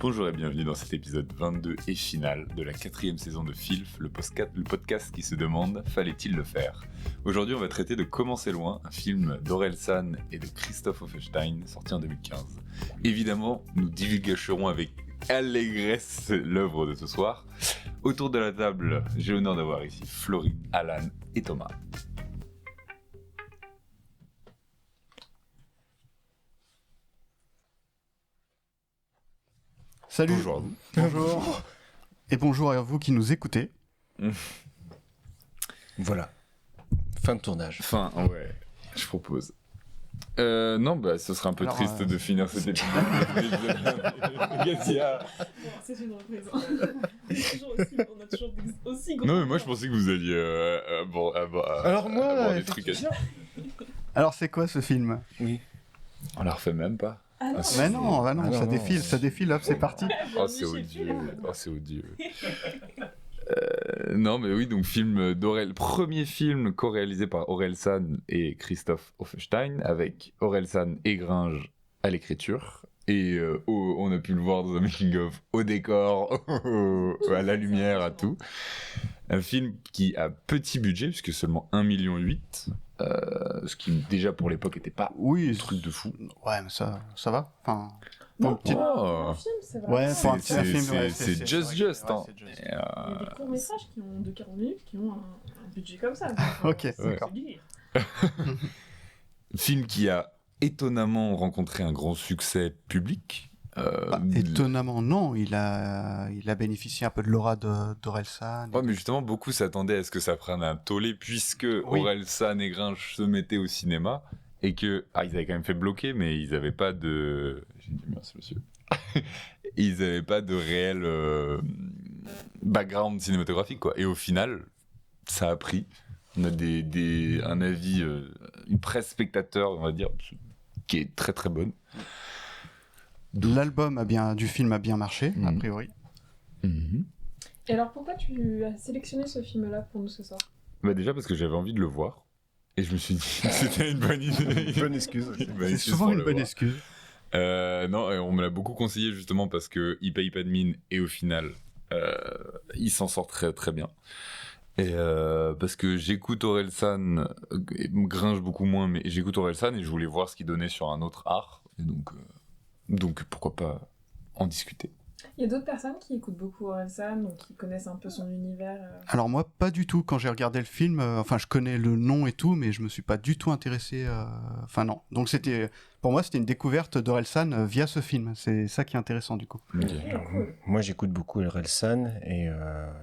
Bonjour et bienvenue dans cet épisode 22 et final de la 4e saison de Filf, le podcast qui se demande « Fallait-il le faire ?» Aujourd'hui, on va traiter de Comment c'est loin, un film d'Orelsan et de Christophe Offenstein, sorti en 2015. Évidemment, nous divulgacherons avec allégresse l'œuvre de ce soir. Autour de la table, j'ai l'honneur d'avoir ici Florine, Alan et Thomas. Salut. Bonjour à vous. Bonjour. Et bonjour à vous qui nous écoutez. Voilà. Fin de tournage. Fin, ouais, je propose. Non, bah, ce serait un peu triste de finir cet épisode. Qu'est-ce qu'il y a ? C'est une reprise. On a toujours aussi gros. Non, mais moi je pensais que vous alliez Alors moi, avoir des trucs à dire. Alors c'est quoi ce film? Oui. On la refait même pas. Ah non, Mais non, bah non, Ah non, ça non. défile, hop, c'est parti. Oh, c'est odieux. Oh, c'est odieux. Non, mais oui, donc premier film co-réalisé par Orelsan et Christophe Offenstein, avec Orelsan et Gringe à l'écriture. Et on a pu le voir dans un making-of, au décor, à la lumière, à tout. Un film qui a petit budget, puisque seulement 1,8 million, ce qui déjà pour l'époque était pas Oui, un truc de fou. Ouais, mais ça va. Enfin, Non, petit- pour un film, c'est vraiment. ouais, pour un c'est- petit film, c'est- ouais, c'est vrai just, que- hein. c'est just. Et, Il y a des courts-métrages qui ont de 40 minutes qui ont un budget comme ça. Ok, c'est d'accord. du délire. film qui a étonnamment rencontré un grand succès public. Bah, étonnamment, non, il a bénéficié un peu de l'aura d'Orelsan. Ouais, mais justement, beaucoup s'attendaient à ce que ça prenne un tollé, puisque Oui. Orelsan et Gringe se mettaient au cinéma, et que, ils avaient quand même fait bloquer, mais ils n'avaient pas de... J'ai dit merci, monsieur. Ils n'avaient pas de réel background cinématographique, quoi. Et au final, ça a pris. On a un avis, une presse spectateur, on va dire, qui est très très bonne. L'album du film a bien marché, a Mhm. priori. Et alors, pourquoi tu as sélectionné ce film-là pour nous ce soir? Bah déjà parce que j'avais envie de le voir, et je me suis dit que c'était une bonne idée. Bonne excuse. Une bonne C'est excuse souvent pour une le bonne voir. excuse. Non, et on me l'a beaucoup conseillé justement parce que il paye pas de mine et au final, il s'en sort très très bien. Et parce que j'écoute Orelsan, Gringe beaucoup moins, mais j'écoute Orelsan et je voulais voir ce qu'il donnait sur un autre art. Et donc pourquoi pas en discuter. Il y a d'autres personnes qui écoutent beaucoup Orelsan, donc qui connaissent un peu son univers. Alors moi, pas du tout. Quand j'ai regardé le film, enfin, je connais le nom et tout, mais je me suis pas du tout intéressé. Enfin non. Donc pour moi, c'était une découverte d'Orelsan via ce film. C'est ça qui est intéressant du coup. Ok. Cool. Moi, j'écoute beaucoup Orelsan et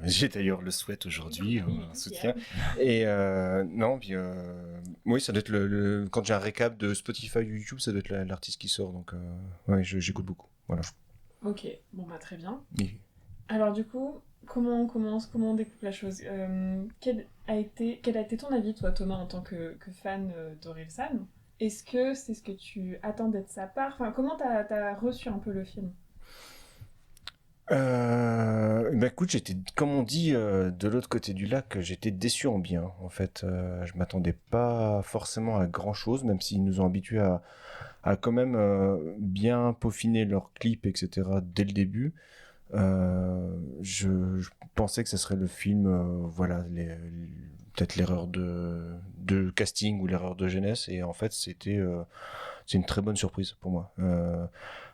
j'ai d'ailleurs le souhait aujourd'hui, un soutien. Et non, puis oui, ça doit être quand j'ai un récap de Spotify ou YouTube, ça doit être l'artiste qui sort. Donc ouais, j'écoute beaucoup. Voilà. Ok, bon bah très bien. Et- Alors du coup, comment on commence, comment on découpe la chose? Quel a été ton avis, toi, Thomas, en tant que fan d'Orelsan? Est-ce que c'est ce que tu attendais de sa part? Enfin, comment t'as reçu un peu le film? Bah écoute, j'étais, comme on dit, de l'autre côté du lac, j'étais déçu en bien. En fait, je m'attendais pas forcément à grand chose, même s'ils nous ont habitués à quand même bien peaufiner leurs clips, etc. dès le début. Je pensais que ce serait le film, voilà, peut-être l'erreur de casting ou l'erreur de jeunesse, et en fait, c'est une très bonne surprise pour moi,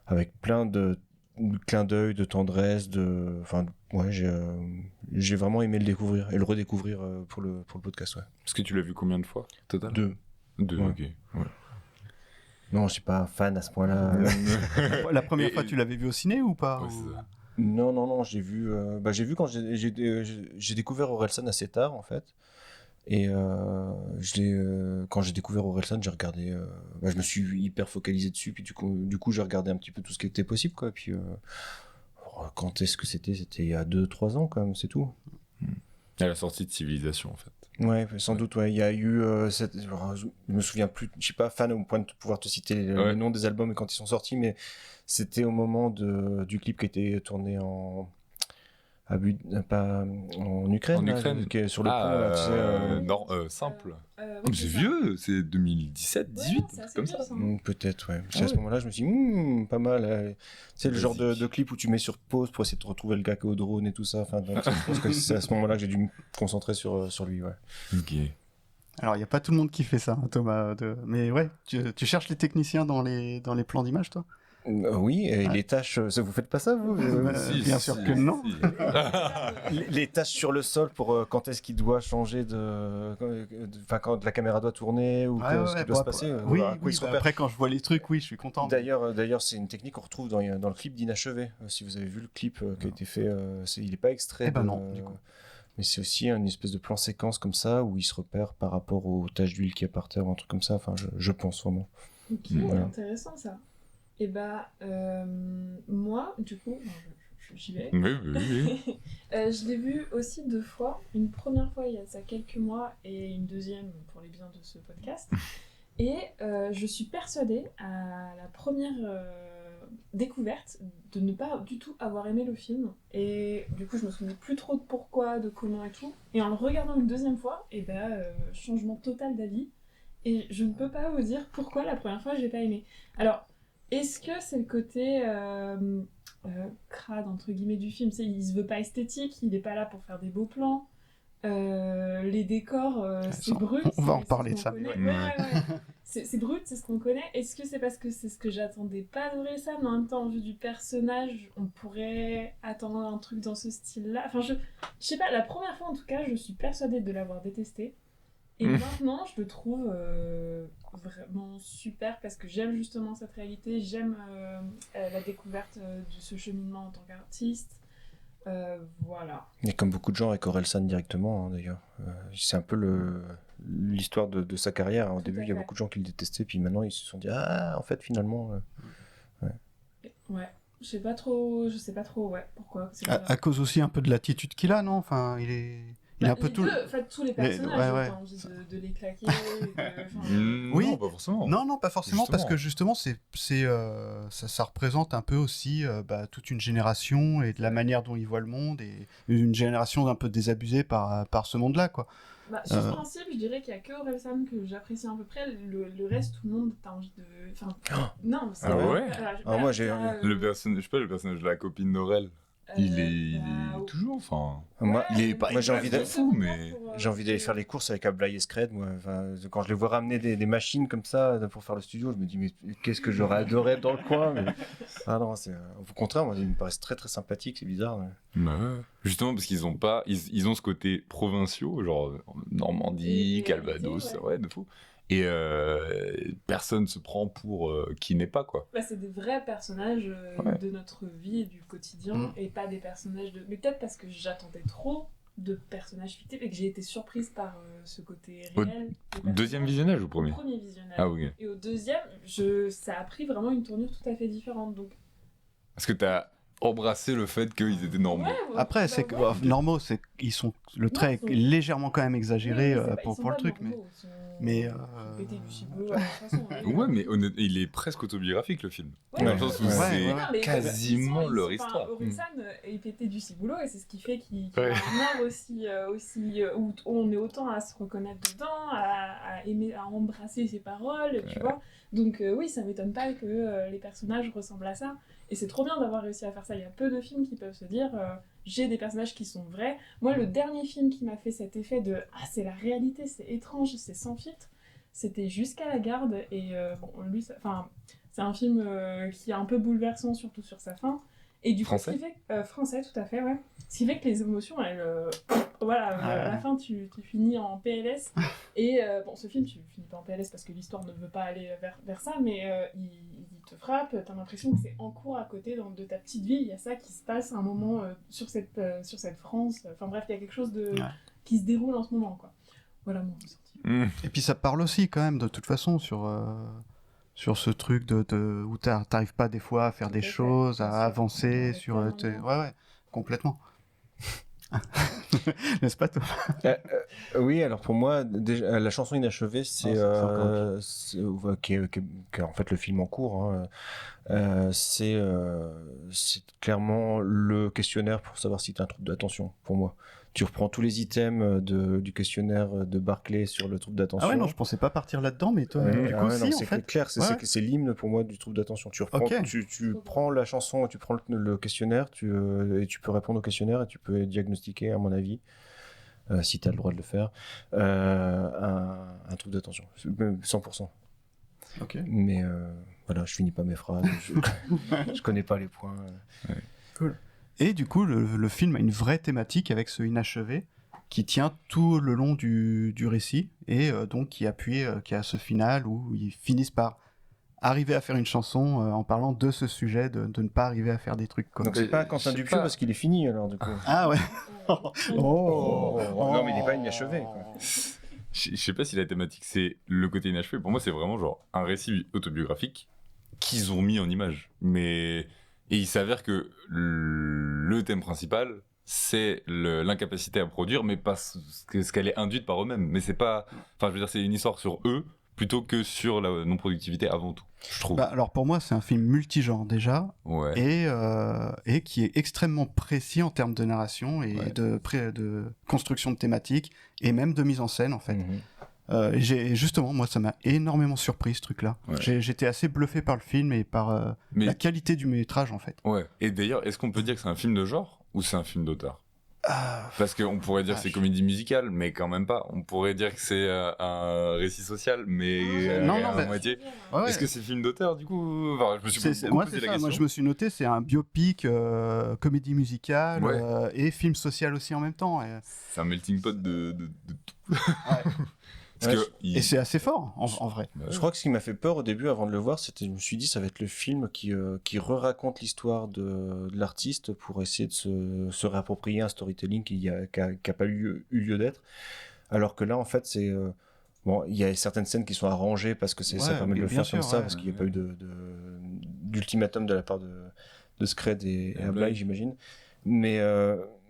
avec plein de clin d'œil, de tendresse, enfin, ouais, j'ai vraiment aimé le découvrir et le redécouvrir pour le podcast, ouais. Est-ce que tu l'as vu combien de fois total? 2. Deux, Ouais. ok. Ouais. Non, je suis pas un fan à ce point-là. La première Et- fois, tu l'avais vu au ciné ou pas? Ouais, ou- c'est ça. Non, j'ai vu quand j'ai découvert Orelsan assez tard, en fait. Et quand j'ai découvert Orelsan, j'ai regardé, je me suis hyper focalisé dessus, puis du coup j'ai regardé un petit peu tout ce qui était possible, quoi. Puis quand est-ce que c'était il y a 2-3 ans, quand même, c'est tout. À la sortie de Civilisation, en fait. Ouais, sans doute, ouais. Il y a eu alors, je me souviens plus, je suis pas fan au point de pouvoir te citer Ouais. les noms des albums et quand ils sont sortis, mais c'était au moment du clip qui était tourné pas en Ukraine, En là, Ukraine. qui est sur le pont, là, tu sais, non, simple. Oui, Oh, mais c'est ça. vieux, c'est 2017, 18, c'est assez comme vieux, ça. ça. peut-être, ouais. Ah À ce ouais. moment-là, je me suis dit, pas mal. C'est le genre Basique. de clip où tu mets sur pause pour essayer de retrouver le gars qui est au drone et tout ça. Enfin, donc, je pense que c'est à ce moment-là que j'ai dû me concentrer sur lui, ouais. Ok. Alors, il n'y a pas tout le monde qui fait ça, hein, Thomas. Mais ouais, tu cherches les techniciens dans les plans d'image, toi Oui, et Ouais. les tâches, vous faites pas ça, vous Bien sûr que non. Les tâches sur le sol pour quand est-ce qu'il doit changer enfin quand la caméra doit tourner ou ce qui doit se passer. Oui, à quoi il se repère. après, quand je vois les trucs, oui, je suis content. D'ailleurs, c'est une technique qu'on retrouve dans le clip d'Inachevé. Si vous avez vu le clip qui a été fait, il n'est pas extrait. Eh ben non, du coup. Mais c'est aussi une espèce de plan séquence comme ça où il se repère par rapport aux taches d'huile qu'il y a par terre ou un truc comme ça. Enfin, je pense vraiment. Ok, Voilà. intéressant ça. Et bah, moi, du coup, j'y vais. Oui. Je l'ai vu aussi 2 fois. Une première fois il y a ça quelques mois et une deuxième pour les biens de ce podcast. Et je suis persuadée à la première découverte de ne pas du tout avoir aimé le film. Et du coup, je me souvenais plus trop de pourquoi, de comment et tout. Et en le regardant une deuxième fois, et changement total d'avis. Et je ne peux pas vous dire pourquoi la première fois j'ai pas aimé. Alors, est-ce que c'est le côté crade entre guillemets du film, il se veut pas esthétique, il est pas là pour faire des beaux plans. Les décors, c'est brut. On va en c'est reparler ce de ça. qu'on connaît. Ouais. Ouais. C'est brut, c'est ce qu'on connaît. Est-ce que c'est parce que c'est ce que j'attendais pas de ça, mais en même temps, en vue du personnage, on pourrait attendre un truc dans ce style-là. Enfin, je sais pas, la première fois en tout cas, je suis persuadée de l'avoir détesté. Et maintenant, je le trouve vraiment super parce que j'aime justement cette réalité, j'aime la découverte de ce cheminement en tant qu'artiste. Voilà. Et comme beaucoup de gens avec Orelsan directement, hein, d'ailleurs. C'est un peu l'histoire de sa carrière. Au Tout début, à il y a fait. beaucoup de gens qui le détestaient, puis maintenant, ils se sont dit, en fait, finalement. Ouais. Je sais pas trop, ouais, pourquoi. C'est À cause aussi un peu de l'attitude qu'il a, non enfin, il est un peu les tout. deux, en fait, tous les personnages, ouais. t'as envie de les claquer. Oui. Non, pas forcément. Non, pas forcément, Justement. parce que justement, ça représente un peu aussi toute une génération et de la manière dont ils voient le monde, et une génération un peu désabusée par ce monde-là, quoi. Bah, sur ce principe, je dirais qu'il y a que Orelsan que j'apprécie à peu près. Le reste, tout le monde, t'as envie de. Enfin, non, c'est. Ah ouais moi, j'ai- Le personnage, je sais pas, le personnage de la copine d'Aurel, il est toujours, enfin... Moi, Il est pas moi, j'ai envie de de- fou, mais... J'ai envie d'aller faire les courses avec Ablaye et Scred, moi. Enfin, quand je les vois ramener des machines comme ça pour faire le studio, je me dis, mais qu'est-ce que j'aurais adoré être dans le coin. Mais... Ah non, au contraire, moi, ils me paraissent très très sympathiques, c'est bizarre. Mais... Bah ouais. Justement parce qu'ils ont pas, ils ont ce côté provinciaux, genre Normandie, Et Calvados, réalité, ouais, de fou. Et personne se prend pour qui n'est pas, quoi. Bah, c'est des vrais personnages Ouais. de notre vie et du quotidien, Mm. et pas des personnages de. Mais peut-être parce que j'attendais trop de personnages fictifs et que j'ai été surprise par ce côté Au réel. des Deuxième personnages. visionnage ou Au premier? premier visionnage. Ah ok. Et au deuxième, ça a pris vraiment une tournure tout à fait différente. Donc, Parce que t'as embrassé le fait qu'ils étaient normaux. ouais, Après, c'est que normaux, ils sont le trait est ils sont- légèrement quand même exagéré oui, c'est pas- ils pour sont le pas truc, mais normaux, ils sont- mais ils ont pété du ciboulot à leur façon, hein. Ouais, mais il est presque autobiographique, le film. Ouais, Dans le ouais, sens où ouais. c'est Ouais, Non, mais quasiment ils sont- leur enfin, histoire. Orelsan est pété du ciboulot et c'est ce qui fait qu'il Ouais. a un art aussi où on est autant à se reconnaître dedans, à aimer, à embrasser ses paroles, tu vois. Donc oui, ça m'étonne pas que les personnages ressemblent à ça. Et c'est trop bien d'avoir réussi à faire ça. Il y a peu de films qui peuvent se dire j'ai des personnages qui sont vrais. Moi, le dernier film qui m'a fait cet effet de c'est la réalité, c'est étrange, c'est sans filtre, c'était Jusqu'à la garde. Et bon, lui, c'est un film qui est un peu bouleversant, surtout sur sa fin. Et du Français coup, ce qui fait français, tout à fait, ouais. Ce qui fait que les émotions, elles, voilà, à la fin, tu finis en PLS. Et bon, ce film, tu finis pas en PLS parce que l'histoire ne veut pas aller vers ça, mais il te frappe. T'as l'impression que c'est en cours à côté de ta petite vie. Il y a ça qui se passe à un moment sur cette France. Enfin bref, il y a quelque chose qui se déroule en ce moment, quoi. Voilà mon ressenti. et puis ça parle aussi quand même de toute façon sur ce truc où t'arrives pas des fois à faire Tout des à fait, choses, bien à sûr. avancer Ouais, sur tellement. ouais complètement. N'est-ce pas toi? Oui, alors pour moi, déjà, la chanson inachevée, c'est en fait le film en cours. Hein. C'est clairement le questionnaire pour savoir si tu as un trouble d'attention, pour moi. Tu reprends tous les items du questionnaire de Barclay sur le trouble d'attention. Ah ouais, non, je pensais pas partir là-dedans, mais toi, du coup, si, en fait. Clair, c'est l'hymne pour moi du trouble d'attention. Tu reprends, tu prends la chanson, tu prends le questionnaire, et tu peux répondre au questionnaire et tu peux diagnostiquer, à mon avis, si tu as le droit de le faire, un trouble d'attention. 100%. Ok. Mais voilà, je finis pas mes phrases, je connais pas les points. Ouais. Cool. Et du coup, le film a une vraie thématique avec ce inachevé qui tient tout le long du récit et donc qui appuie, qui a ce final où ils finissent par arriver à faire une chanson en parlant de ce sujet, de ne pas arriver à faire des trucs comme. Donc c'est pas Quentin Dupieux parce qu'il est fini alors du coup. Ah ouais. Non mais il est pas inachevé quoi. Je sais pas si la thématique c'est le côté inachevé. Pour moi, c'est vraiment genre un récit autobiographique qu'ils ont mis en image. Et il s'avère que le thème principal, c'est l'incapacité à produire, mais pas ce qu'elle est induite par eux-mêmes. Mais c'est pas. Enfin, je veux dire, c'est une histoire sur eux plutôt que sur la non-productivité avant tout, je trouve. Bah, alors pour moi, c'est un film multigenre déjà, Ouais. et qui est extrêmement précis en termes de narration et Ouais. de construction de thématiques et même de mise en scène en fait. Justement, moi, ça m'a énormément surpris ce truc-là. Ouais. J'étais assez bluffé par le film et par la qualité du métrage en fait. Ouais. Et d'ailleurs, est-ce qu'on peut dire que c'est un film de genre ou c'est un film d'auteur? Parce qu'on pourrait dire que c'est comédie musicale, mais quand même pas. On pourrait dire que c'est un récit social, mais à moitié. Ouais. Est-ce que c'est film d'auteur du coup? Enfin, je me suis beaucoup Moi, posé c'est la ça. question. Moi, je me suis noté, c'est un biopic, comédie musicale Ouais. et film social aussi en même temps. C'est un melting pot de tout. Ouais. Parce que Et c'est assez fort en vrai. Je crois que ce qui m'a fait peur au début avant de le voir, c'était je me suis dit ça va être le film qui re-raconte l'histoire de l'artiste pour essayer de se réapproprier un storytelling qui a pas eu lieu d'être. Alors que là en fait c'est bon, il y a certaines scènes qui sont arrangées parce que ça permet de le faire comme ça parce qu'il n'y a pas eu d'ultimatum de la part de Scred et Ablai, j'imagine. Mais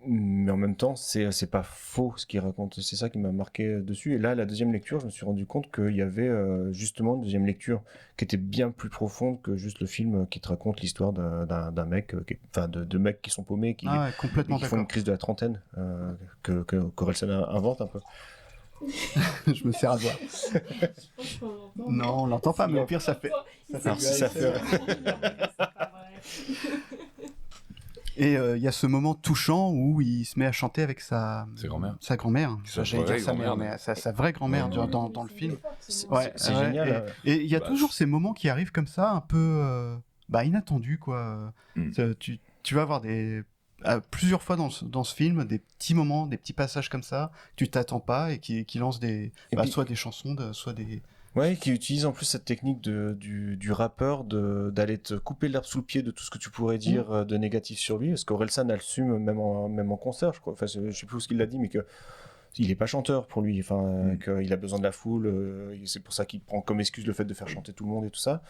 en même temps, c'est pas faux ce qu'il raconte. C'est ça qui m'a marqué dessus. Et là, la deuxième lecture, je me suis rendu compte qu'il y avait justement une deuxième lecture qui était bien plus profonde que juste le film qui te raconte l'histoire d'un mec, de mecs qui sont paumés, qui font une crise de la trentaine, qu'Orelsan invente un peu. Je me sers à voir. Non, on l'entend pas, mais au pire, ça fait. Ça fait. Et il y a ce moment touchant où il se met à chanter avec sa grand-mère. J'allais dire sa mère, mais sa vraie grand-mère dans le film. C'est génial. Et il y a toujours ces moments qui arrivent comme ça, un peu inattendus, quoi. Tu vas avoir plusieurs fois dans ce film des petits moments, des petits passages comme ça, tu t'attends pas et qui lancent soit des chansons, soit des. Ouais, qui utilise en plus cette technique du rappeur d'aller te couper l'herbe sous le pied de tout ce que tu pourrais dire de négatif sur lui, parce qu'Orelsan assume même en concert, je crois. Enfin, je sais plus ce qu'il l'a dit, mais que il est pas chanteur pour lui, qu'il a besoin de la foule, c'est pour ça qu'il prend comme excuse le fait de faire chanter tout le monde et tout ça.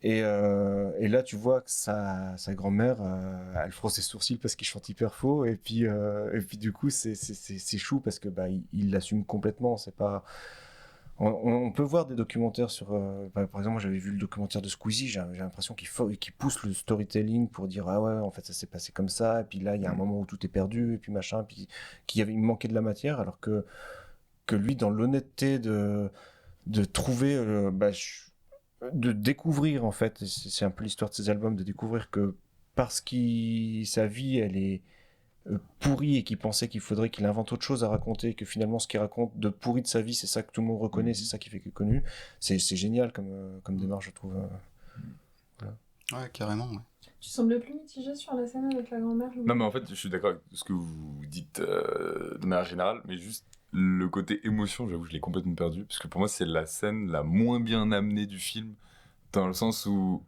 Et là, tu vois que sa grand-mère, elle fronce ses sourcils parce qu'il chante hyper faux, et puis du coup, c'est chou parce que il l'assume complètement. C'est pas. On peut voir des documentaires sur. Par exemple, moi j'avais vu le documentaire de Squeezie, j'ai l'impression qu'il pousse le storytelling pour dire ah ouais, en fait ça s'est passé comme ça, et puis là il y a un moment où tout est perdu, et puis machin, puis il manquait de la matière, alors que lui, dans l'honnêteté de trouver. De découvrir en fait, c'est un peu l'histoire de ces albums, de découvrir que parce que sa vie elle est pourri et qu'il pensait qu'il faudrait qu'il invente autre chose à raconter, que finalement ce qu'il raconte de pourri de sa vie c'est ça que tout le monde reconnaît, c'est ça qui fait qu'il est connu, c'est génial comme démarche, je trouve. Voilà. Ouais, carrément. Ouais. Tu sembles plus mitigé sur la scène avec la grand-mère. Non, mais en fait je suis d'accord avec ce que vous dites de manière générale, mais juste le côté émotion, j'avoue, je l'ai complètement perdu, parce que pour moi c'est la scène la moins bien amenée du film, dans le sens où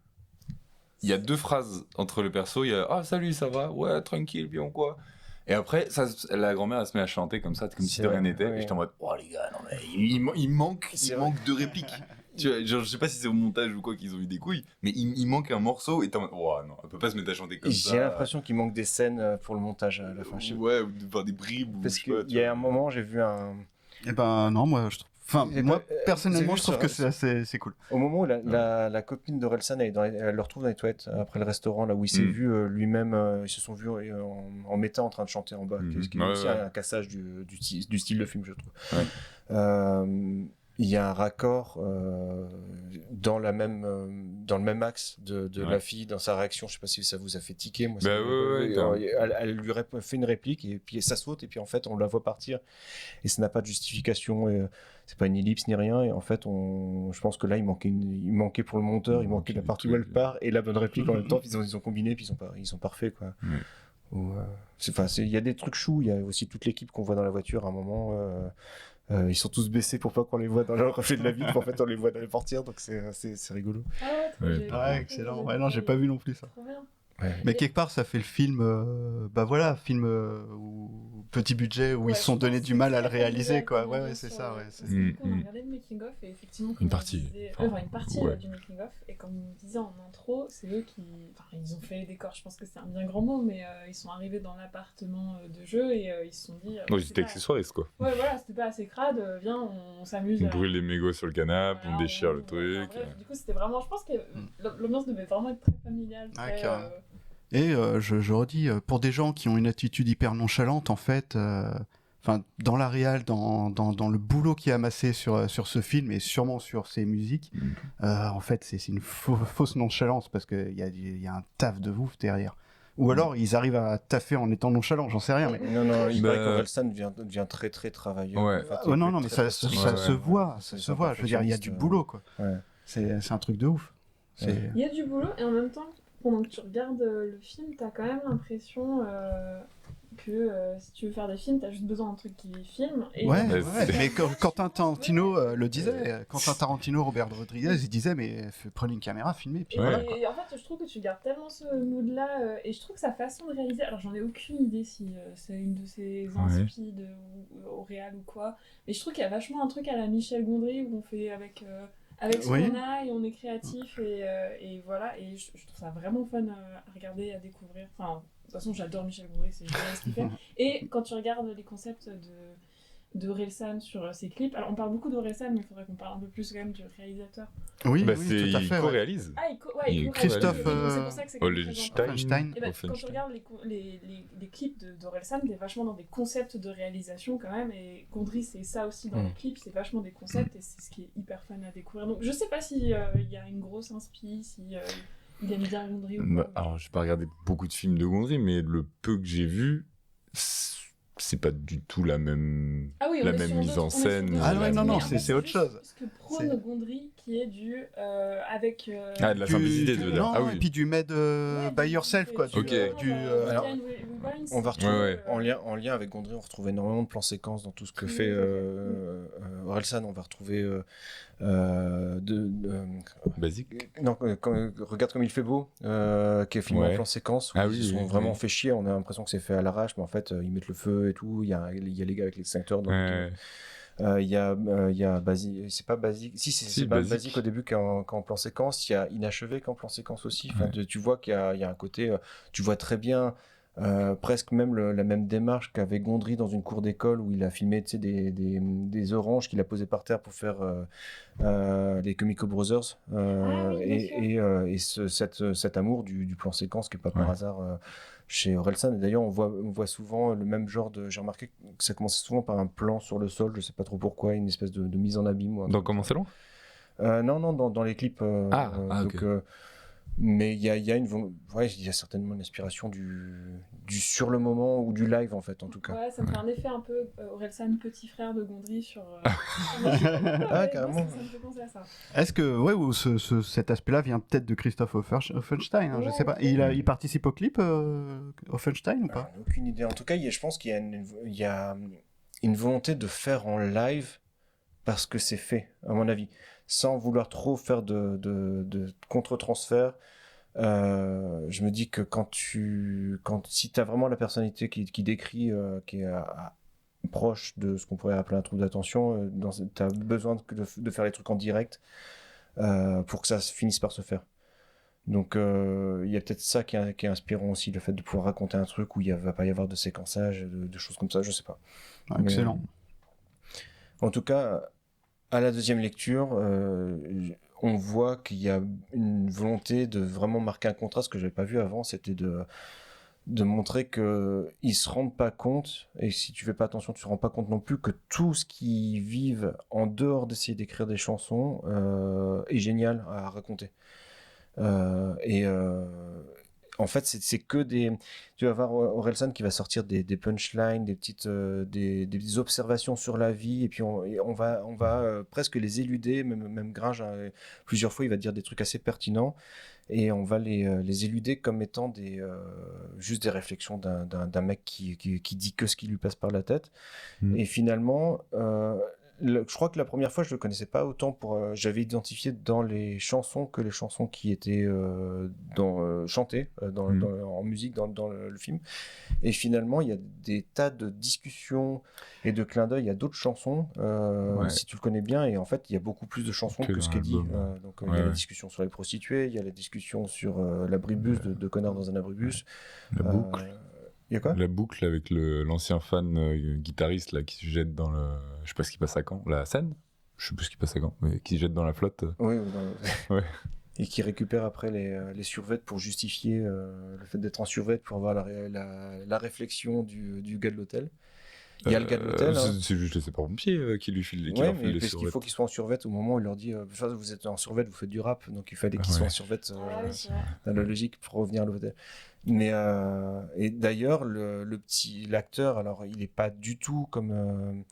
il y a deux phrases entre le perso, il y a « Ah, salut, ça va? Ouais, tranquille, bien quoi ?» Et après, la grand-mère, elle se met à chanter comme ça, comme si de rien n'était. Ouais. Et j'étais en mode « Oh les gars, non mais il manque deux répliques. » Tu vois, genre, je sais pas si c'est au montage ou quoi qu'ils ont eu des couilles, mais il manque un morceau et t'es en mode, oh non, elle peut pas se mettre à chanter comme ça. J'ai l'impression qu'il manque des scènes pour le montage à la fin. Ouais, ou de voir des bribes. Parce ou je sais pas, qu'il y a un moment, j'ai vu un. Eh ben non, moi je trouve. Enfin, Et moi ben, personnellement, c'est je trouve vu que sur- c'est cool. Au moment où la copine d'Orelsan elle le retrouve dans les toilettes après le restaurant, là où il s'est Mm. vu lui-même, ils se sont vus en méta en train de chanter en bas, Mhm. ce qui est Ouais, aussi ouais. un cassage du style de film, je trouve. Ouais. Il y a un raccord dans le même axe de Ouais. la fille dans sa réaction. Je sais pas si ça vous a fait tiquer. Moi, ça Bah m'a- ouais, elle lui fait une réplique et puis ça saute et puis en fait on la voit partir et ça n'a pas de justification. C'est pas une ellipse ni rien et en fait je pense que là il manquait pour le monteur, il manquait la partie où elle part et la bonne réplique en même temps. Puis ils ont combiné puis ils sont parfaits quoi. Ouais. Il y a des trucs choux. Il y a aussi toute l'équipe qu'on voit dans la voiture à un moment. Ils sont tous baissés pour pas qu'on les voit dans le reflet de la vitre. En fait, on les voit dans les portières, donc c'est rigolo. Ah ouais, trop Ouais. j'ai- Ouais, excellent. Ouais, non, j'ai pas vu non plus ça. Trop bien. Mais quelque part, ça fait le film, film petit budget où Ouais, ils se sont je donné pense du que mal c'est à le très réaliser, familial quoi. comme Ouais, ambiance c'est sur, ça, ouais. parce que du coup, on a regardé le making of et effectivement, comme Une on partie. disait- Enfin, une partie ouais. du making of et comme on disait en intro, c'est eux qui, enfin, ils ont fait les décors. Je pense que c'est un bien grand mot, mais ils sont arrivés dans l'appartement de jeu et ils se sont dit. Ouais, c'est c'était pas- accessoiriste quoi. Ouais, voilà, c'était pas assez crade. Viens, on s'amuse. On à- brûle les mégots sur le canapé, Voilà, on déchire le enfin, truc. bref, du coup, c'était vraiment. Je pense que l'ambiance devait vraiment être très familiale. Ah, Très, carrément. Et je redis, pour des gens qui ont une attitude hyper nonchalante, en fait, dans la réal, dans le boulot qui est amassé sur ce film et sûrement sur ses musiques, en fait, c'est une fausse nonchalance parce qu'il y a un taf de ouf derrière. Ou alors, ils arrivent à taffer en étant nonchalants, j'en sais rien. Mais... Non, il Bah, paraît qu'Orelsan devient très très travailleur. Ouais. En fait, Oh, non, il non, est mais très, ça très ouais, se strict. voit, C'est ça se voit. Je veux dire, il y a du boulot, quoi. Ouais. C'est un truc de ouf. C'est... Ouais. Il y a du boulot et en même temps, pendant que tu regardes le film, t'as quand même l'impression que si tu veux faire des films, t'as juste besoin d'un truc qui filme. Et Ouais, Bah, ouais, c'est- mais Quentin Tarantino le disait. Quentin Tarantino, Robert Rodriguez, il disait, mais prenez une caméra, filmez, puis Et, voilà. Ouais. quoi. et en fait, je trouve que tu gardes tellement ce mood-là, et je trouve que sa façon de réaliser, alors j'en ai aucune idée si c'est une de ses inspi au réal ou quoi, mais je trouve qu'il y a vachement un truc à la Michel Gondry où on fait avec ce Oui. qu'on a et on est créatif et voilà, et je trouve ça vraiment fun à regarder, à découvrir. Enfin, de toute façon, j'adore Michel Gondry, c'est génial ce qu'il fait. Et quand tu regardes les concepts de Orelsan sur ses clips, alors on parle beaucoup d'Orelsan, mais il faudrait qu'on parle un peu plus quand même du réalisateur. Oui, Bah, oui, c'est tout à il fait. Ouais. co-réalise. Ah, Il- Christophe, c'est pour ça que c'est quand même très Hollenstein. Wolfenstein. et ben, quand tu Wolfenstein. regardes les clips d'Orelsan, t'es vachement dans des concepts de réalisation quand même, et Gondry c'est ça aussi dans les clips, c'est vachement des concepts, et c'est ce qui est hyper fun à découvrir. Donc je sais pas si il y a une grosse inspi, si il aime bien Gondry ou Bah, pas. alors, j'ai pas regardé beaucoup de films de Gondry, mais le peu que j'ai vu, c'est pas du tout la même. Ah oui, la on est même sur mise d'autres- en on est sur scène. d'autres Ah choses, ouais, non, mais non, en c'est fait, autre juste chose. Ce que prône C'est- Gondry qui est du avec Ah, de la Du- simplicité, tu veux dire. Non, Ah oui. et puis du made by yourself, quoi. Ok. Alors, on va retrouver Ouais, ouais. en lien avec Gondry, on retrouve énormément de plans séquences dans tout ce que Tout fait à fait. Orelsan. On va retrouver Basique. non, regarde comme il fait beau, qui est filmé Ouais. en plan séquence. Où Ah ils oui, se sont oui, vraiment oui. fait chier. On a l'impression que c'est fait à l'arrache, mais en fait, ils mettent le feu et tout. Il y a les gars avec l'extincteur. Ouais. Il y a Basique, c'est pas Basique. Si, c'est Basique. Basique au début qui est en plan séquence. Il y a Inachevé qui est en plan séquence aussi. Enfin, tu vois qu'il y a un côté. Tu vois très bien. Presque même la même démarche qu'avait Gondry dans une cour d'école où il a filmé des oranges qu'il a posées par terre pour faire les Chemical Brothers et cet amour du plan séquence qui est pas par Ouais. hasard chez Orelsan. Et d'ailleurs on voit souvent le même genre de, j'ai remarqué que ça commençait souvent par un plan sur le sol, je sais pas trop pourquoi, une espèce de mise en abîme ou un Dans truc Comment comme c'est long ça. Non, dans les clips ok. donc mais il y a il y a certainement une inspiration du sur le moment ou du live en fait en tout cas. Ouais, ça me fait un effet un peu Orelsan petit frère de Gondry sur. Carrément. Ça me fait penser à ça. Est-ce que, ouais, ou cet aspect-là vient peut-être de Christophe Wolfenstein, hein, je sais pas. Et il participe au clip, Wolfenstein, ou pas? J'en ai aucune idée. En tout cas, je pense qu'il y a une volonté de faire en live parce que c'est fait, à mon avis, sans vouloir trop faire de contre-transfert. Je me dis que si tu as vraiment la personnalité qui décrit, qui est proche de ce qu'on pourrait appeler un trouble d'attention, tu as besoin de faire les trucs en direct. pour que ça finisse par se faire. Donc il y a peut-être ça qui est inspirant aussi, le fait de pouvoir raconter un truc où il va pas y avoir de séquençage, de choses comme ça, je sais pas. Excellent. En tout cas, à la deuxième lecture, on voit qu'il y a une volonté de vraiment marquer un contraste que j'avais pas vu avant, c'était de montrer que ils se rendent pas compte, et si tu fais pas attention, tu te rends pas compte non plus que tout ce qu'ils vivent en dehors d'essayer d'écrire des chansons est génial à raconter. En fait, c'est que des. Tu vas voir Orelsan qui va sortir des punchlines, des petites observations sur la vie, et puis on va presque les éluder. Même Gringe, plusieurs fois, il va dire des trucs assez pertinents, et on va les éluder comme étant juste des réflexions d'un mec qui dit que ce qui lui passe par la tête. Et finalement, je crois que la première fois, je le connaissais pas autant j'avais identifié dans les chansons que les chansons qui étaient chantées en musique dans le film. Et finalement, il y a des tas de discussions et de clins d'œil à d'autres chansons, si tu le connais bien. Et en fait, il y a beaucoup plus de chansons que ce qui est dit. Donc, il y a la discussion sur les prostituées, il y a la discussion sur l'abribus, de connard dans un abribus. La boucle. Il y a quoi ? La boucle avec l'ancien fan guitariste là, qui se jette dans le... Je sais pas ce qui passe à quand. La Seine ? Je sais plus ce qui passe à quand, mais qui se jette dans la flotte. Oui, ouais. Et qui récupère après les survêtements pour justifier le fait d'être en survêtement, pour avoir la réflexion du gars de l'hôtel. Il y a le gars de l'hôtel. C'est juste les sapeurs-pompiers qui lui filent les mais survêtements. parce qu'il faut qu'ils soient en survêtement au moment où il leur dit vous êtes en survêtement, vous faites du rap, donc il fallait qu'ils soient en survêtement dans la logique pour revenir à l'hôtel. Mais et d'ailleurs l'acteur, alors il est pas du tout comme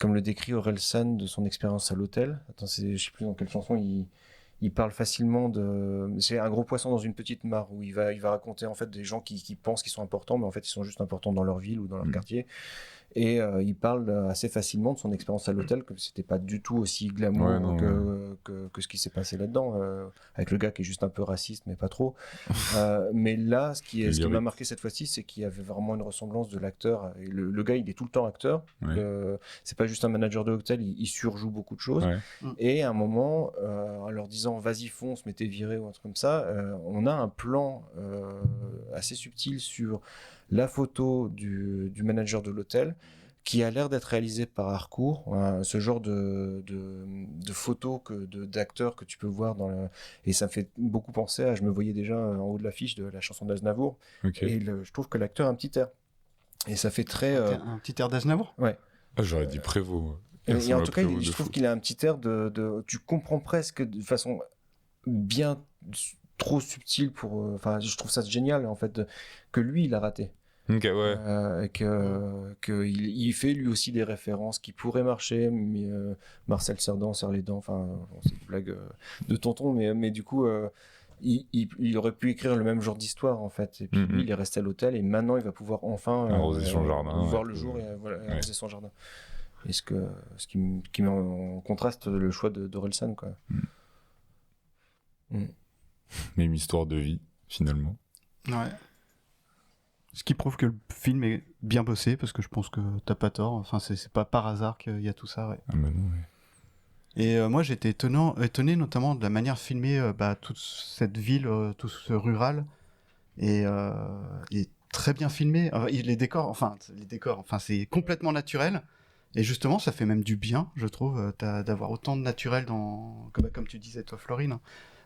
le décrit Orelsan de son expérience à l'hôtel. Attends, je sais plus dans quelle chanson il parle facilement c'est un gros poisson dans une petite mare, où il va raconter en fait des gens qui pensent qu'ils sont importants, mais en fait ils sont juste importants dans leur ville ou dans leur quartier. Et il parle assez facilement de son expérience à l'hôtel, que c'était pas du tout aussi glamour que ce qui s'est passé là-dedans, avec le gars qui est juste un peu raciste, mais pas trop. Mais là, ce qui m'a marqué cette fois-ci, c'est qu'il y avait vraiment une ressemblance de l'acteur. Et le gars, il est tout le temps acteur. C'est pas juste un manager de l'hôtel, il surjoue beaucoup de choses. Et à un moment, en leur disant vas-y fonce, mais t'es viré ou un truc comme ça, on a un plan assez subtil sur la photo du manager de l'hôtel, qui a l'air d'être réalisé par Harcourt, ce genre de photos d'acteurs que tu peux voir et ça me fait beaucoup penser à, je me voyais déjà en haut de l'affiche de la chanson d'Aznavour, et je trouve que l'acteur a un petit air, et ça fait très... Un petit air d'Aznavour ? Ouais. Ah, j'aurais dit Prévost. Et en tout cas, je trouve qu'il a un petit air tu comprends presque de façon bien trop subtile je trouve ça génial en fait que lui il a raté. Okay, ouais. Il fait lui aussi des références qui pourraient marcher, mais Marcel Cerdan serre les dents, c'est une blague de tonton, mais du coup il aurait pu écrire le même genre d'histoire en fait, et puis lui il est resté à l'hôtel, et maintenant il va pouvoir enfin arroser son jardin, voir le jour, et arroser son jardin. Et ce qui met en contraste le choix d'Orelsan, quoi. Mais une histoire de vie finalement. Ouais. Ce qui prouve que le film est bien bossé, parce que je pense que t'as pas tort. Enfin, c'est pas par hasard qu'il y a tout ça. Ouais. Ah bah non, ouais. Et moi, j'étais étonné notamment de la manière de filmer toute cette ville, tout ce rural, et très bien filmé. Les décors, c'est complètement naturel. Et justement, ça fait même du bien, je trouve, d'avoir autant de naturel comme tu disais toi, Florine.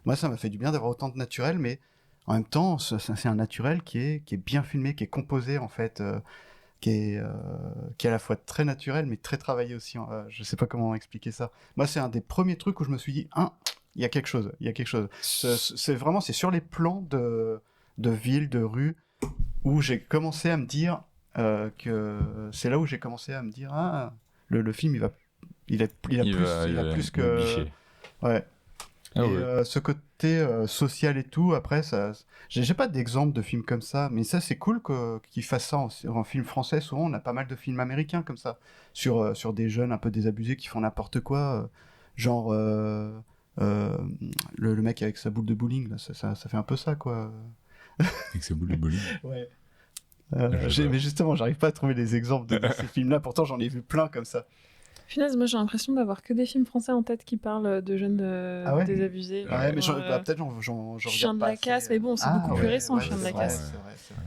Moi, ça m'a fait du bien d'avoir autant de naturel, mais en même temps, c'est un naturel qui est bien filmé, qui est composé en fait, qui est à la fois très naturel, mais très travaillé aussi. Je sais pas comment expliquer ça. Moi, c'est un des premiers trucs où je me suis dit, il y a quelque chose. C'est sur les plans de ville, de rue, où j'ai commencé à me dire c'est là où j'ai commencé à me dire le film il a plus que ouais. Et ce côté social et tout, après ça, j'ai pas d'exemple de films comme ça, mais ça c'est cool qu'ils fassent ça en film français. Souvent on a pas mal de films américains comme ça sur des jeunes un peu désabusés qui font n'importe quoi, genre le mec avec sa boule de bowling là, ça fait un peu ça quoi. Avec sa boule de bowling. Ouais. Mais justement, j'arrive pas à trouver des exemples de ces films-là. Pourtant, j'en ai vu plein comme ça. Finalement, moi j'ai l'impression d'avoir que des films français en tête qui parlent de jeunes Ah ouais désabusés. Ouais, mais Genre, peut-être j'en Chien regarde de pas la casse, assez. mais bon, c'est beaucoup plus récent, Chien de la c'est casse. vrai, c'est vrai.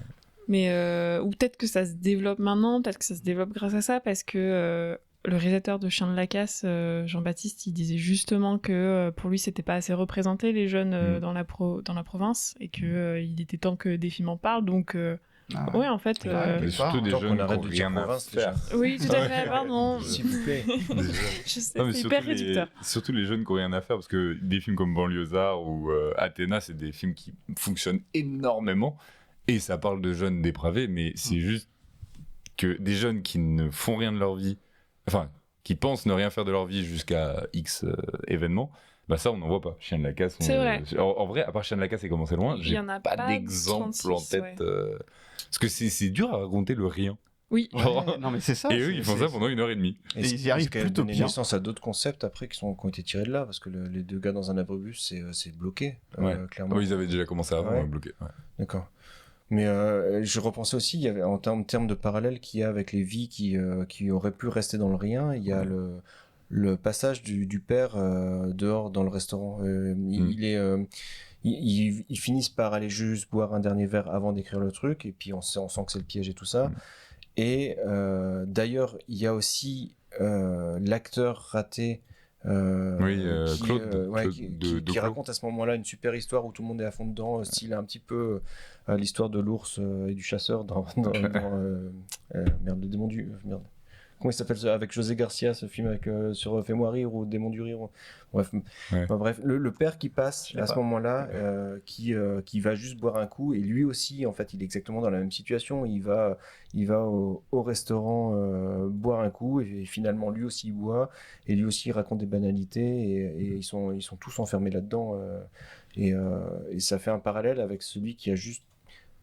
Mais ou peut-être que ça se développe maintenant, peut-être que ça se développe grâce à ça, parce que le réalisateur de Chien de la casse, Jean-Baptiste, il disait justement que pour lui c'était pas assez représenté les jeunes dans la province et que il était temps que des films en parlent. Donc ouais, en fait. Mais surtout des Tant jeunes qu'on arrête qui de ont dire rien à province, faire. Oui, tout à fait. Pardon. S'il vous plaît. Je sais, Non, mais c'est surtout hyper réducteur. surtout les jeunes qui n'ont rien à faire, parce que des films comme Banlieusard ou Athéna, c'est des films qui fonctionnent énormément, et ça parle de jeunes dépravés, mais c'est juste que des jeunes qui ne font rien de leur vie, enfin, qui pensent ne rien faire de leur vie jusqu'à X événements, bah ça, on n'en voit pas. Chien de la casse, C'est vrai. En vrai, à part Chien de la casse et Commencer loin, Il j'ai y en a pas pas d'exemple 36, en tête. Parce que c'est dur à raconter le rien. Oui. Ouais, non mais c'est ça. Et eux, ils font ça pendant 1h30. Et ils y arrivent plutôt donné bien. naissance à d'autres concepts après qui ont été tirés de là, parce que les deux gars dans un abribus, c'est bloqué, Ouais. clairement. Oui, ils avaient déjà commencé avant Ouais. à bloquer. Ouais. D'accord. Mais je repensais aussi, il y avait en termes de parallèle qu'il y a avec les vies qui auraient pu rester dans le rien, il y a le passage du père dehors dans le restaurant. Ils finissent par aller juste boire un dernier verre avant d'écrire le truc, et puis on sent que c'est le piège et tout ça. Et d'ailleurs, il y a aussi l'acteur raté Oui, Claude qui raconte à ce moment-là une super histoire où tout le monde est à fond dedans, style un petit peu l'histoire de l'ours et du chasseur dans merde, le démon du merde. Comment il s'appelle avec José Garcia, ce film avec sur Fais-moi rire ou Démon du rire. Bref, Ouais. enfin, bref, le père qui passe à ce moment-là, qui va juste boire un coup, et lui aussi, en fait, il est exactement dans la même situation. Il va au restaurant boire un coup, et finalement lui aussi il boit, et lui aussi il raconte des banalités, et ils sont tous enfermés là-dedans, et ça fait un parallèle avec celui qui a juste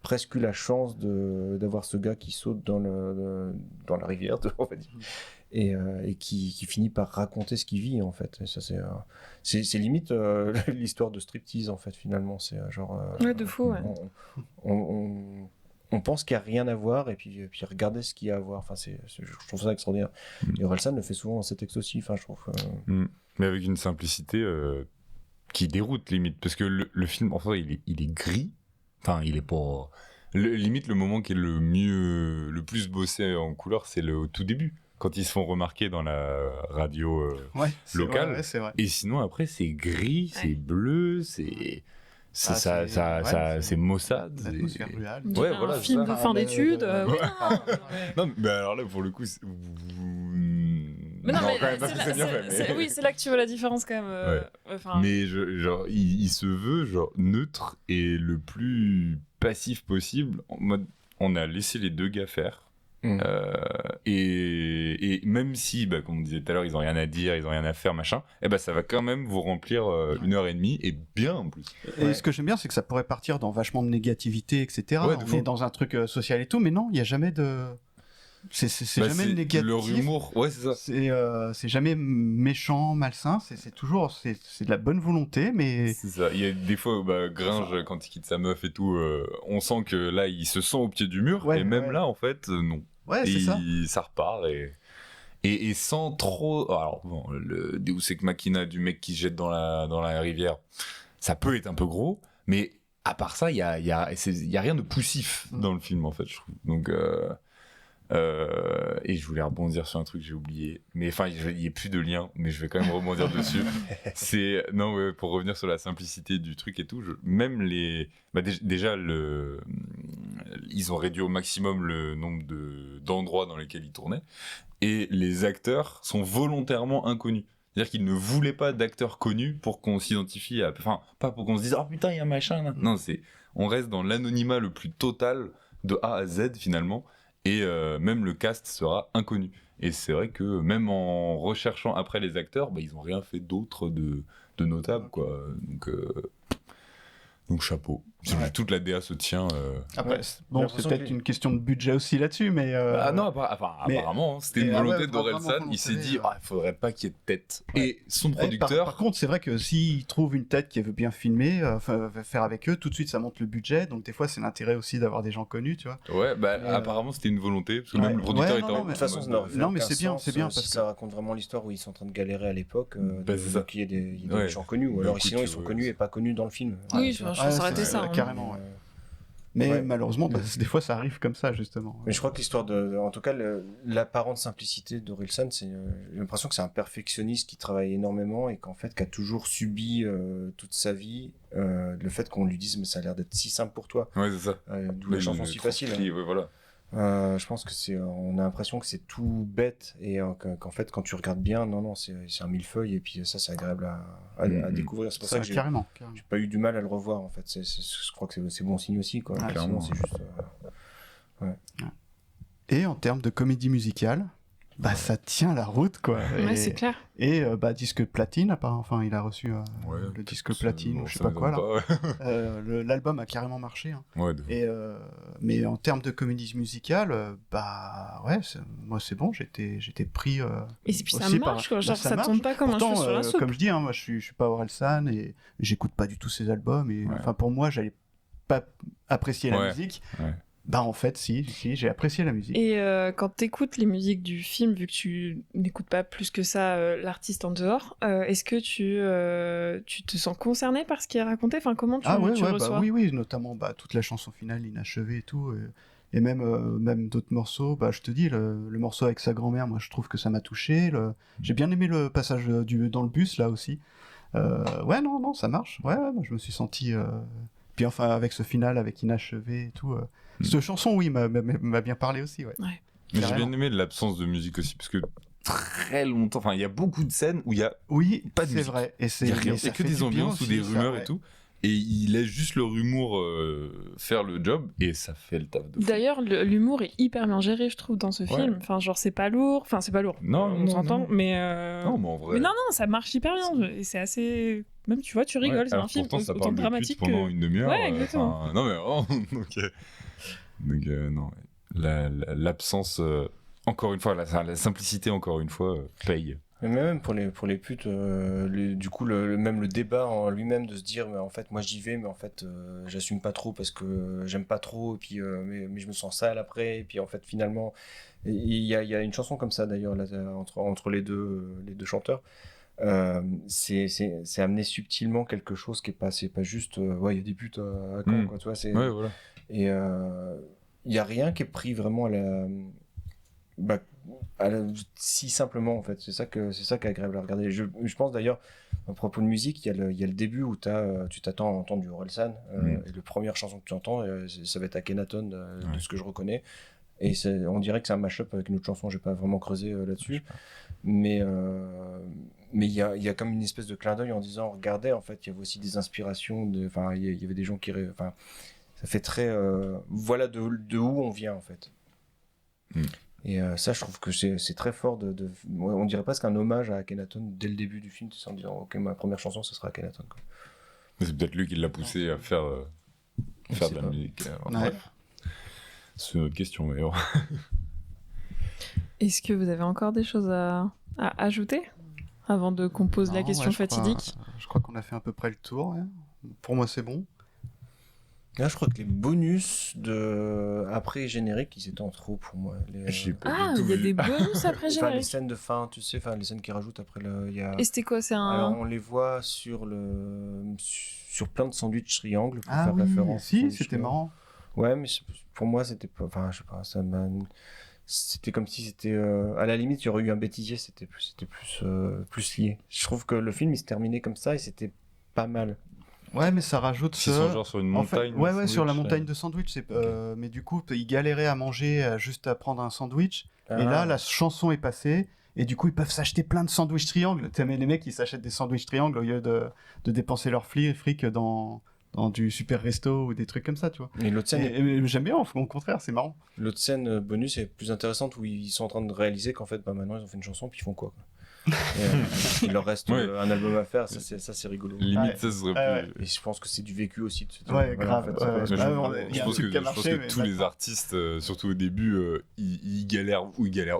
presque eu la chance d'avoir ce gars qui saute dans la rivière, on va dire, et qui finit par raconter ce qu'il vit, en fait. Et ça, c'est limite l'histoire de striptease, en fait, finalement. C'est genre... Ouais, de fou, ouais. On pense qu'il n'y a rien à voir, et puis regardez ce qu'il y a à voir. Enfin, je trouve ça extraordinaire. Et Orelsan le fait souvent dans ses textes aussi. Enfin, je trouve... Mais avec une simplicité qui déroute, limite. Parce que le film, en fait, il est gris. Enfin, il est pas... limite, le moment qui est le plus bossé en couleur, c'est au tout début. Quand ils se font remarquer dans la radio locale. Ouais, c'est vrai. Et sinon, après, c'est gris, c'est bleu, c'est Mossad. L'atmosphère rurale. Ouais, Un voilà, film c'est de ça. fin d'études. Oui, non. Non, mais alors là, pour le coup, Mais non, mais quand même pas, c'est bien fait. oui, c'est là que tu vois la différence quand même. Enfin, Mais genre, il se veut genre neutre et le plus passif possible. En mode, on a laissé les deux gars faire. Et même si, comme on disait tout à l'heure, ils ont rien à dire, ils ont rien à faire, machin, et ça va quand même vous remplir 1h30 et bien en plus. Et ce que j'aime bien, c'est que ça pourrait partir dans vachement de négativité, etc. Ouais, On est dans un truc social et tout, mais non, il y a jamais de. C'est jamais négatif. Leur humour, ouais, c'est ça. C'est jamais méchant, malsain. C'est toujours c'est de la bonne volonté, mais C'est ça. Il y a des fois, Gringe, quand il quitte sa meuf et tout, on sent que là, il se sent au pied du mur. Ouais, et même ouais. là, en fait, non. ouais, c'est ça. Ça repart et sans trop. Alors, bon, le Deus Ex Machina du mec qui se jette dans la rivière, ça peut être un peu gros, mais à part ça, il y a rien de poussif dans le film, en fait, je trouve. Donc. Et je voulais rebondir sur un truc que j'ai oublié, mais enfin il n'y a plus de lien, mais je vais quand même rebondir dessus. Pour revenir sur la simplicité du truc et tout, même les déjà ils ont réduit au maximum le nombre d'endroits dans lesquels ils tournaient, et les acteurs sont volontairement inconnus. C'est-à-dire qu'ils ne voulaient pas d'acteurs connus pour qu'on s'identifie à... Enfin, pas pour qu'on se dise « Oh putain, il y a un machin là !» Non, on reste dans l'anonymat le plus total de A à Z finalement. Et même le cast sera inconnu. Et c'est vrai que même en recherchant après les acteurs, ils n'ont rien fait d'autre de notable, quoi. Donc Donc chapeau. Ouais. Toute la DA se tient. Après, Ouais. c'est J'ai l'impression peut-être que- une question de budget aussi là-dessus, mais... Ah non, mais- apparemment, c'était mais, une ah ouais, volonté vraiment d'Orelsan. Il s'est volonté, dit, il faudrait pas qu'il y ait de tête. Ouais. Et son Par producteur. contre, c'est vrai que s'ils trouvent une tête qui veut bien filmer, faire avec eux, tout de suite ça monte le budget, donc des fois c'est l'intérêt aussi d'avoir des gens connus, tu vois. Ouais, bah Mais, apparemment c'était une volonté, parce que ouais. même le producteur Ouais, était non, en non, De mais- toute façon, ça n'aurait fait Non, mais aucun c'est bien, sens, c'est bien, si parce ça raconte vraiment l'histoire où ils sont en train de galérer à l'époque, Bah, c'est ça. qu'il y ait des Ouais. gens connus, ou Bah, alors écoute, sinon ils sont ouais, connus c'est- et pas connus dans le film. Oui, tu je vois. pense que ça aurait été c'est- ça. hein. carrément. Ouais. Mais Ouais. malheureusement, des fois ça arrive comme ça, justement. Mais je crois que l'histoire en tout cas, l'apparente simplicité d'Orelsan, j'ai l'impression que c'est un perfectionniste qui travaille énormément et qu'en fait, qui a toujours subi toute sa vie le fait qu'on lui dise, mais ça a l'air d'être si simple pour toi. Ouais, c'est ça. D'où la chanson si facile. Ouais, voilà. Je pense que on a l'impression que c'est tout bête et qu'en fait, quand tu regardes bien, non, c'est un millefeuille et puis ça, c'est agréable à découvrir. C'est pour ça que j'ai Carrément. pas eu du mal à le revoir en fait. Je crois que c'est bon signe aussi, quoi. Ah, Clairement, clairement. c'est juste. Et en termes de comédie musicale, bah ça tient la route, quoi. Ouais, c'est clair. Et disque platine, enfin il a reçu Ouais, le disque platine, bon, ou je sais ça pas quoi là. m'étonne L'album a carrément marché. Hein. pas, ouais. Ouais, Et mais en termes de comédie musicale, ouais, moi c'est bon, j'étais pris. Et puis ça aussi marche, quoi. bah, Genre, ça marche. tombe pas comme un Pourtant, cheveu sur la soupe. comme je dis, hein, moi je suis pas Orelsan et j'écoute pas du tout ses albums. Et Ouais. enfin pour moi, j'allais pas apprécier la Ouais. musique. Ouais. Bah en fait, si, j'ai apprécié la musique. Et quand t'écoutes les musiques du film, vu que tu n'écoutes pas plus que ça l'artiste en dehors, est-ce que tu te sens concerné par ce qui est raconté? Enfin, comment tu reçois? Bah, oui, notamment toute la chanson finale inachevée et tout. Et même d'autres morceaux, bah, je te dis, le morceau avec sa grand-mère, moi je trouve que ça m'a touché. J'ai bien aimé le passage dans le bus là aussi. Ouais, non, ça marche. Ouais, moi je me suis senti. Puis enfin, avec ce final, avec inachevé et tout. Cette chanson, oui, m'a bien parlé aussi. Ouais. Mais j'ai Carrément. bien aimé l'absence de musique aussi, parce que très longtemps, enfin il y a beaucoup de scènes où il y a Oui, Pas de c'est musique. vrai. Et il y a rien, mais c'est ça que fait des du bien ambiances ou aussi, des ça, rumeurs ouais. et tout. Et il laisse juste leur humour faire le job et ça fait le taf de fou. D'ailleurs, l'humour est hyper bien géré, je trouve, dans ce Ouais. film. Enfin, genre, c'est pas lourd. Enfin, c'est pas lourd. Non, on non, s'entend, non. mais. Non, mais en vrai. Mais non, ça marche hyper bien. Et c'est assez. Même, tu vois, tu rigoles. Ouais, C'est alors un film pourtant, ça autant parle de dramatique pute pendant que. une demi-heure. Ouais, exactement. Non, mais vraiment. Donc, non. L'absence, encore une fois, la simplicité, encore une fois, paye. Mais même pour les putes, du coup, même le débat en lui-même de se dire, mais en fait, moi j'y vais, mais en fait, j'assume pas trop parce que j'aime pas trop, et puis, mais je me sens sale après, et puis en fait, finalement, il y a une chanson comme ça d'ailleurs, là, entre les deux chanteurs. C'est amener subtilement quelque chose qui est pas, c'est pas juste, ouais, il y a des putes à Caen, quoi, tu vois, Ouais, voilà. et il y a rien qui est pris vraiment bah, si simplement en fait, c'est ça qui est agréable à regarder. Je pense d'ailleurs à propos de musique, il y a le début où tu t'attends à entendre du Orelsan et la première chanson que tu entends ça va être Akhenaton de ce que je reconnais, et on dirait que c'est un mash-up avec une autre chanson. J'ai pas vraiment creusé là-dessus, mais il y a comme une espèce de clin d'œil en disant regardez, en fait il y avait aussi des inspirations, enfin il y avait des gens qui, enfin ça fait très voilà de où on vient en fait. Et ça, je trouve que c'est très fort. On dirait presque un hommage à Akhenaton dès le début du film, en disant ok, ma première chanson, ce sera Akhenaton. Quoi. C'est peut-être lui qui l'a poussé à faire de la musique. Bref. C'est une autre question, mais Est-ce que vous avez encore des choses à ajouter avant de qu'on pose la Non, question ouais, fatidique? Je crois qu'on a fait à peu près le tour. Ouais. Pour moi, c'est bon. Là, je crois que les bonus après générique, ils étaient en trop pour moi. j'ai pas Ah, du tout il y a vu. des bonus après Enfin, les générique. scènes de fin, tu sais, les scènes qui rajoutent après Et c'était quoi? C'est Alors, un. on les voit sur plein de sandwichs triangles pour Ah faire oui, référence. aux si, sandwichs c'était triangles. marrant. Ouais, mais pour moi, c'était pas. Enfin, je sais pas, c'était comme si c'était. À la limite, il y aurait eu un bêtisier, c'était plus lié. Je trouve que le film, il se terminait comme ça et c'était pas mal. Ouais, mais ça rajoute Ils sont genre sur une En fait, montagne. ouais, sur la sandwich, montagne de sandwich. Mais du coup, ils galéraient à manger, juste à prendre un sandwich. Et Ah. là, la chanson est passée. Et du coup, ils peuvent s'acheter plein de sandwichs triangles. Tu sais, mais les mecs, ils s'achètent des sandwichs triangles au lieu de dépenser leur fric dans du super resto ou des trucs comme ça, tu vois. Et l'autre scène, Et j'aime bien, au contraire, c'est marrant. bonus est plus intéressante où ils sont en train de réaliser qu'en fait, bah, maintenant, ils ont fait une chanson, puis ils font quoi. Il leur reste Ouais. un album à faire, ça c'est rigolo. Limite, Ouais. ça serait Ouais, plus. Et je pense que c'est du vécu aussi. Ouais, grave, En fait, ouais, Mais ouais. je, Ah, on a- il y je a un pense truc que, qui a je pense marché, que mais tous les maintenant- artistes, surtout au début, ils galèrent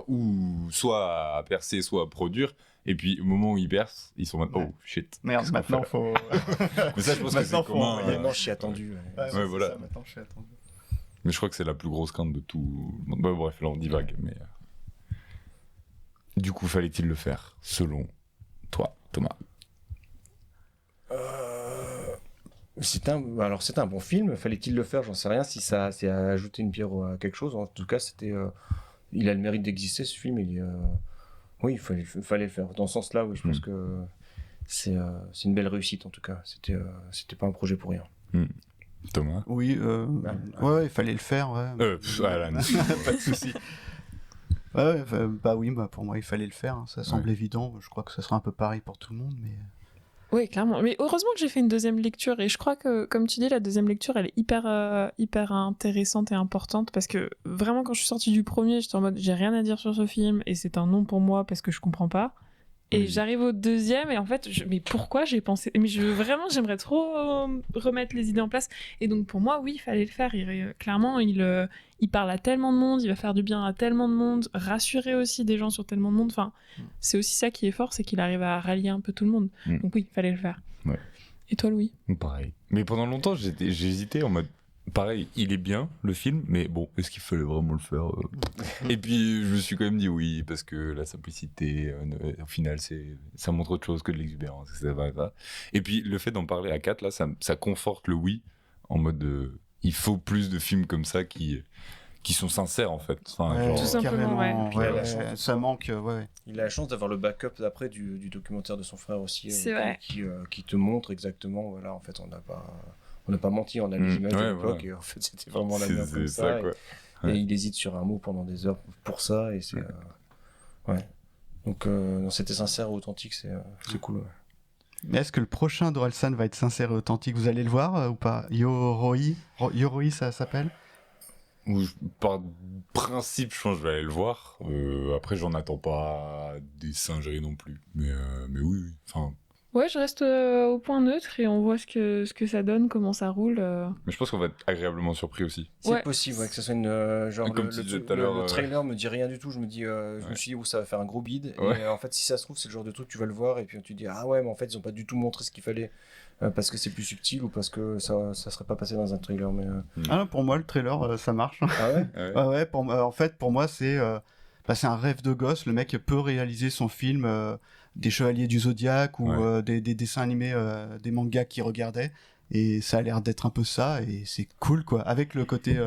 ou soit à percer, soit à produire. Et puis au moment où ils percent, ils sont en mode Ouais. oh shit. Merde, qu'est-ce qu'on maintenant fait faut. Mais ça, je pense que Maintenant, c'est faut commun. envoyer. Maintenant, je suis attendu. Ouais, Ouais, voilà. c'est ça, maintenant je suis attendu. Mais je crois que c'est la plus grosse crainte de tout. Bah, bref, là on divague. Mais du coup, fallait-il le faire selon toi, Thomas? C'est un bon film. Fallait-il le faire? J'en sais rien. Si ça c'est à ajouter une pierre à quelque chose. En tout cas, c'était. Il a le mérite d'exister ce film. Oui, il fallait le faire. Dans ce sens-là, oui, je pense que c'est une belle réussite en tout cas. C'était pas un projet pour rien. Thomas? Oui, ouais, il fallait le faire, ouais. Alan. Pas de souci. Ouais, bah oui, bah pour moi il fallait le faire, hein. Ça semble Ouais. évident. Je crois que ça sera un peu pareil pour tout le monde, mais. Oui, clairement. Mais heureusement que j'ai fait une deuxième lecture et je crois que, comme tu dis, la deuxième lecture, elle est hyper intéressante et importante parce que vraiment, quand je suis sortie du premier, j'étais en mode j'ai rien à dire sur ce film et c'est un non pour moi parce que je comprends pas. Et Oui. j'arrive au deuxième et en fait, mais pourquoi j'ai pensé. Mais vraiment, j'aimerais trop remettre les idées en place. Et donc, pour moi, oui, il fallait le faire. Clairement, il parle à tellement de monde, il va faire du bien à tellement de monde, rassurer aussi des gens sur tellement de monde. Enfin, c'est aussi ça qui est fort, c'est qu'il arrive à rallier un peu tout le monde. Donc, oui, il fallait le faire. Ouais. Et toi, Louis? Pareil. Mais pendant longtemps, j'hésitais en mode. Pareil, il est bien le film, mais bon, est-ce qu'il fallait vraiment le faire Et puis je me suis quand même dit oui, parce que la simplicité, au final, ça montre autre chose que de l'exubérance, etc. Et puis le fait d'en parler à 4, là, ça conforte le oui, en mode il faut plus de films comme ça qui sont sincères en fait. Enfin, Ouais, genre, Tout simplement, carrément, Puis ouais, il a la chance. ça manque, ouais. Il a la chance d'avoir le backup d'après du documentaire de son frère aussi, C'est vrai. qui te montre exactement. Voilà, en fait, on n'a pas menti, on a les images de ouais, l'époque voilà. et en fait, c'était vraiment la c'est merde comme ça, ça. quoi. Et Ouais. il hésite sur un mot pendant des heures pour ça et c'est ouais. Donc non, c'était sincère et authentique, c'est cool. Ouais. Mais est-ce que le prochain d'Orelsan va être sincère et authentique? Vous allez le voir ou pas? Yoroi, ça s'appelle? Par principe, je pense que je vais aller le voir. Après, j'en attends pas des singeries non plus. Mais oui. Enfin, Ouais, je reste au point neutre et on voit ce que ça donne, comment ça roule. mais je pense qu'on va être agréablement surpris aussi. C'est Ouais. possible que ça soit une genre Comme le tu disais tout à l'heure, le trailer me dit rien du tout, je me dis je me suis dit ça va faire un gros bide Ouais. et en fait si ça se trouve c'est le genre de truc tu vas le voir et puis tu te dis ah ouais mais en fait ils ont pas du tout montré ce qu'il fallait parce que c'est plus subtil ou parce que ça serait pas passé dans un trailer mais Ah non, pour moi le trailer ça marche. ah ouais Ouais, ouais, en fait, pour moi, c'est un rêve de gosse. Le mec peut réaliser son film des Chevaliers du Zodiaque ou Ouais. des dessins animés, des mangas qu'il regardait. Et ça a l'air d'être un peu ça. Et c'est cool, quoi. Avec le côté.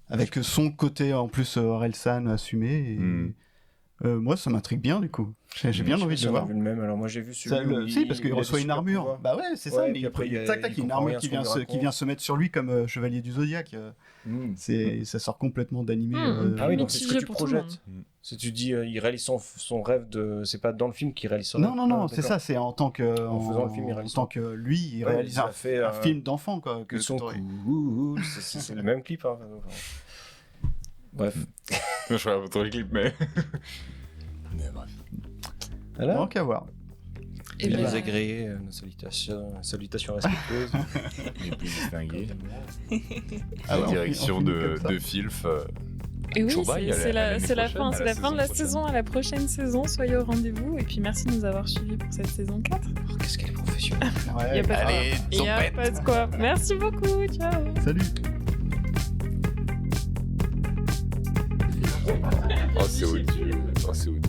Avec son côté, en plus, Orelsan assumé. Et, moi, ça m'intrigue bien, du coup. J'ai bien envie de le voir. vu le même alors moi j'ai vu Ça, celui où si, parce qu'il il a reçoit des une super armure. pouvoirs. Bah ouais, c'est ça. Ouais, Mais puis après, il y a- tac, il il y a une comprend armure rien qui à ce qu'on lui qui raconte. vient se mettre sur lui comme Chevalier du Zodiaque. Ça sort complètement d'animé. Ah oui donc c'est ce que mitigé tu pour tout le projettes. Si tu dis il réalise son rêve de c'est pas dans le film qu'il réalise son rêve. Non, Ah, c'est d'accord. ça, c'est en tant que. En faisant le film, il en réalise tant que lui, il Ouais, réalise il a fait un film d'enfant, quoi. Que son cool, c'est le même clip. Hein. Bref. Je ferai pas trop les clips, mais. Mais bref. Voilà. Donc à voir. Et Les ben, agréés, nos salutations respectueuses. Les plus distingués. Ah ouais, La on direction finit de, comme ça. de Filf. et oui, Chouba, il y a c'est l'année la prochaine, fin, à c'est la fin de la saison saison, prochaine. à la prochaine saison. Soyez au rendez-vous et puis merci de nous avoir suivis pour cette saison 4. Oh, qu'est-ce qu'elle est professionnelle. Ouais, Y a pas de- Allez, Il y a zompette. pas de quoi. Merci beaucoup, ciao. Salut. Oh, c'est odieux. Oh, c'est odieux.